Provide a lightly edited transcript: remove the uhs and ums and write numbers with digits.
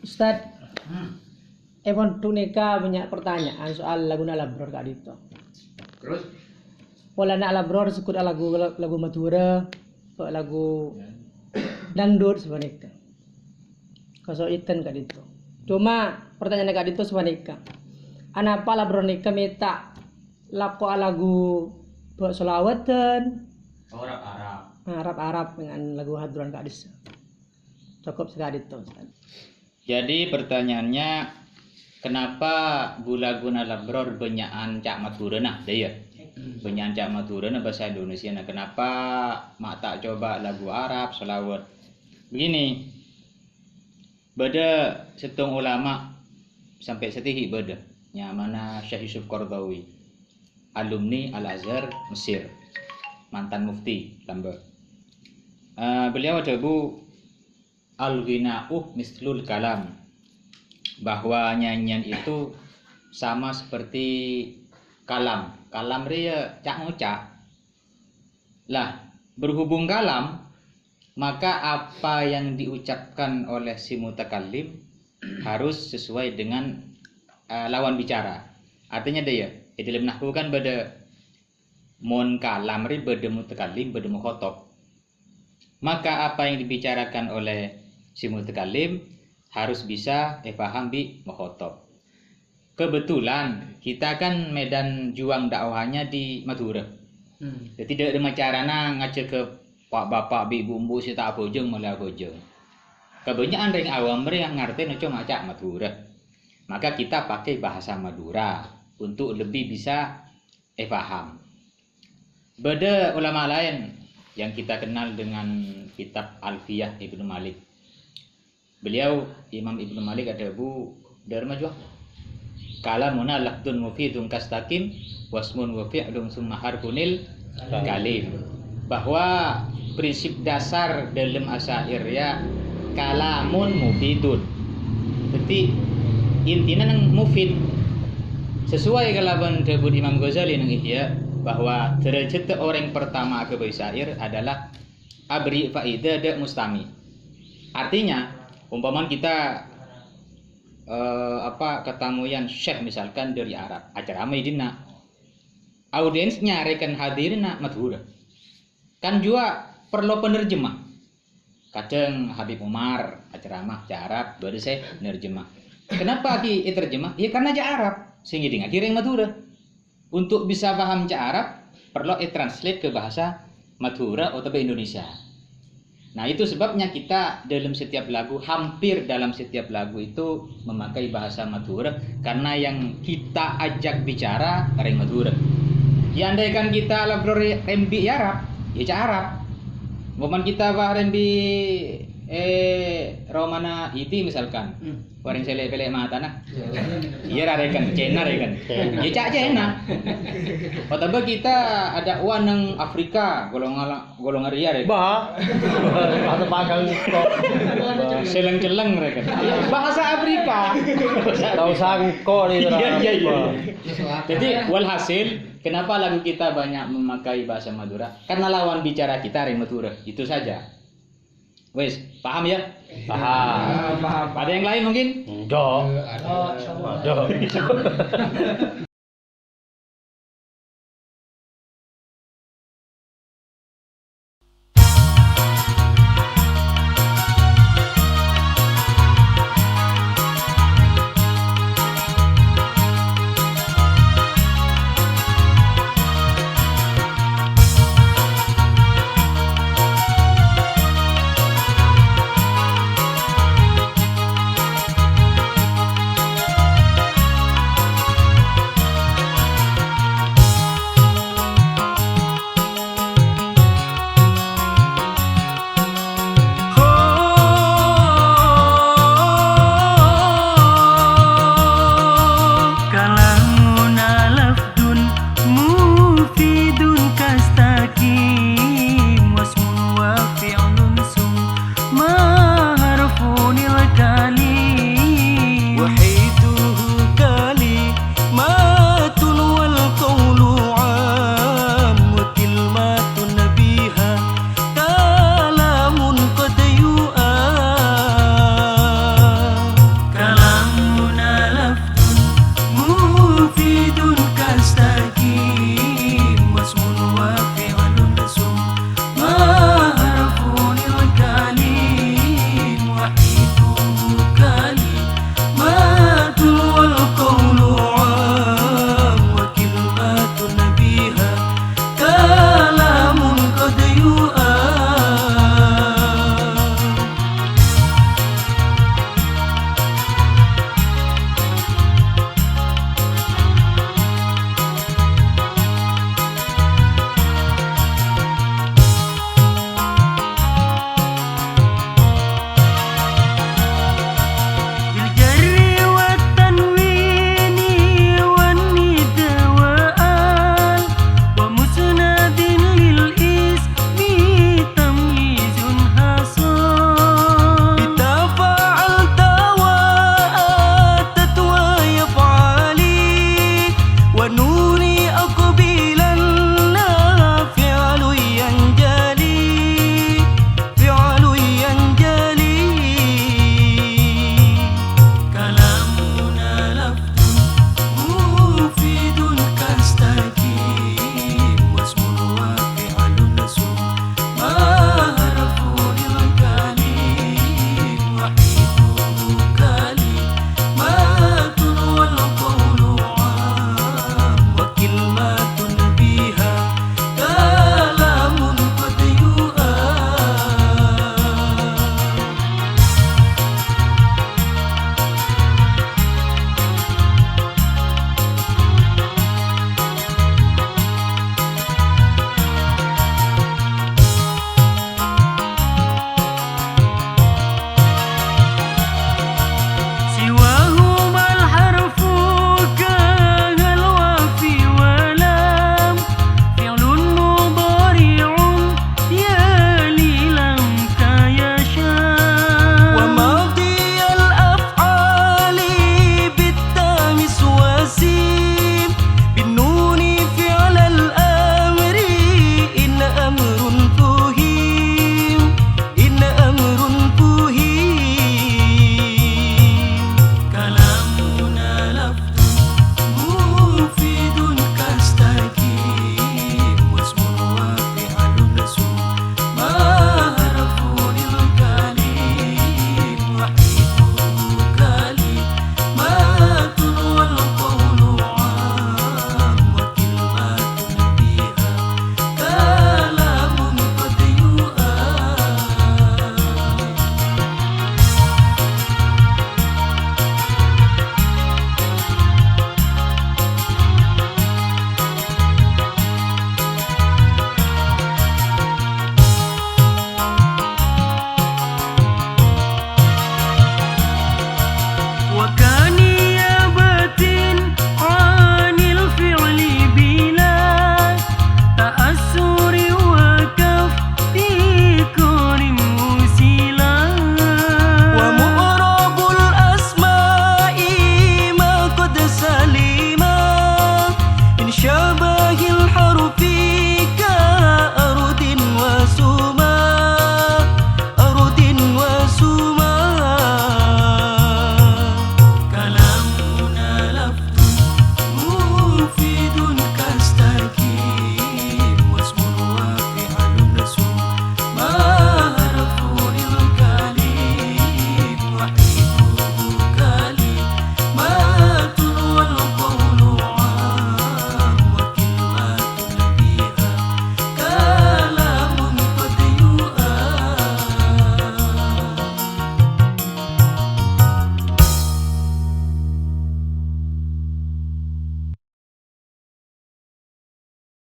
Ustadz, Ebon Tunika banyak pertanyaan soal lagu Nalabror Kak Dito. Terus? Pola Nalabror sekut lagu Madura, lagu dangdut sebenarnya. Kasih iten Kak Dito. Cuma pertanyaan Kak Dito sebenarnya. Anapa Labror nika minta laku lagu buat solawatan Arab dengan lagu hadron Kak Dito. Cukup sekali itu. Jadi pertanyaannya, kenapa lagu Nalabror banyakan Cak Madura nah, dia banyakan Cak Madura nah bahasa Indonesia nah, kenapa mak tak coba lagu Arab selawat? Begini, beda setung ulama sampai setihi beda, nyamana Syekh Yusuf Qaradawi, alumni Al Azhar Mesir, mantan mufti Lambert. Beliau ada al-ghina'u mislul kalam, bahwa nyanyian itu sama seperti kalam. Kalam dia cak ngocak lah, berhubung kalam maka apa yang diucapkan oleh si mutakallim harus sesuai dengan lawan bicara. Artinya dia dalam nahwu kan beda mon kalam ri beda mutakallim beda mukhatab, maka apa yang dibicarakan oleh si mutakallim harus bisa paham bi mukhatab. Kebetulan kita kan medan juang dakwahnya di Madura. Jadi tidak ada carana ngajak ke pak bapak bi bumbu si tak bojeng malah bojeng. Kebanyakan ring awam yang ngerti cuma Cak Madura. Maka kita pakai bahasa Madura untuk lebih bisa paham. Beda ulama lain yang kita kenal dengan kitab Alfiyah Ibnu Malik. Beliau Imam Ibnu Malik ada Dharma Juang. Kalamuna laqdun mufidun kastaqim wasmun wa fi'lun summa harfunil kalim. Bahwa prinsip dasar dalam asyair ya kalamun mufidun. Jadi intinya nang mufid. Sesuai kalaban debut Imam Ghazali nang Ihya, bahwa derajat orang pertama ke syair adalah abri faidah da mustami. Artinya umpaman kita ketamuyan syekh misalkan dari Arab, acara Medina, audiensnya rekan hadirna Madura, kan juga perlu penerjemah. Kadang Habib Umar acara mah Arab, baru saya penerjemah. Kenapa ki terjemah? Ya karena Arab, sehingga dengan kira Madura. Untuk bisa paham Arab, perlu translate ke bahasa Madura atau bahasa Indonesia. Nah itu sebabnya kita dalam setiap lagu, hampir dalam setiap lagu itu memakai bahasa Madura, karena yang kita ajak bicara orang Madura. Ya andaikan kita labror rembi Arab, ya Arab. Momen kita bah rembi Romana itu misalkan, orang selek-pelek mata nah, iya rekan, Cina rekan, ya Cak Cina. Atau kita ada uang Afrika, golongan ria rekan. Bah, bahasa pangkal kok. Seleng-celeng rekan. Bahasa Afrika. Tahu sangko nih. Iya. Jadi walhasil, kenapa lagu kita banyak memakai bahasa Madura? Karena lawan bicara kita orang Madura, itu saja. Wes, paham ya? Paham. Ada yang lain mungkin? Enggak. Ada.